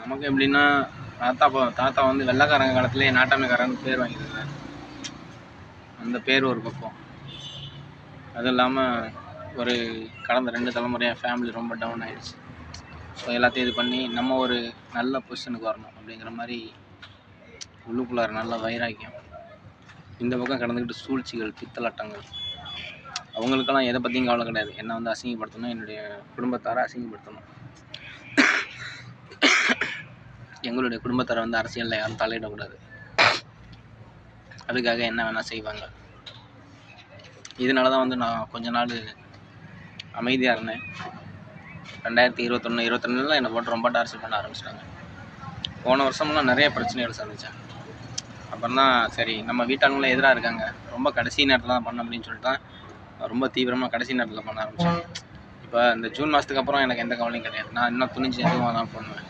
நமக்கு எப்படின்னா தாத்தா வந்து வெள்ளைக்காரங்க காலத்திலே நாட்டாமைக்காரன்னு பேர் வாங்கியிருக்காரு. அந்த பேர் ஒரு பக்கம். அதுவும் இல்லாமல் ஒரு கடந்த 2 தலைமுறையாக ஃபேமிலி ரொம்ப டவுன் ஆகிடுச்சு. ஸோ எல்லாத்தையும் இது பண்ணி நம்ம ஒரு நல்ல பொசிஷனுக்கு வரணும் அப்படிங்கிற மாதிரி உள்ளுக்குள்ளார நல்ல வைராக்கியம். இந்த பக்கம் கடந்துக்கிட்டு சூழ்ச்சிகள், பித்தலாட்டங்கள். அவங்களுக்கெல்லாம் எதை பற்றியும் கவலை கிடையாது. என்னை வந்து அசிங்கப்படுத்தணும், என்னுடைய குடும்பத்தாரை அசிங்கப்படுத்தணும். எங்களுடைய குடும்பத்தாரை வந்து அரசியலில் யாரும் தலையிடக்கூடாது. அதுக்காக என்ன வேணால் செய்வாங்க. இதனால தான் வந்து நான் கொஞ்ச நாள் அமைதியாக இருந்தேன். 2021, 22 என்னை போட்டு ரொம்ப டார்ச்சர் பண்ண ஆரம்பிச்சிட்டாங்க. போன வருஷம்லாம் நிறைய பிரச்சனைகள் சந்தித்தேன். அப்புறம் தான் சரி, நம்ம வீட்டாளுங்களும் எதிராக இருக்காங்க, ரொம்ப கடைசி நேரத்தில் தான் பண்ண அப்படின்னு சொல்லிட்டு தான் ரொம்ப தீவிரமாக கடைசி நேரத்தில் பண்ண ஆரம்பித்தேன். இப்போ இந்த ஜூன் மாதத்துக்கு அப்புறம் எனக்கு எந்த கவலையும் கிடையாது. நான் இன்னும் துணிஞ்சு எதுவும் தான் பண்ணுவேன்.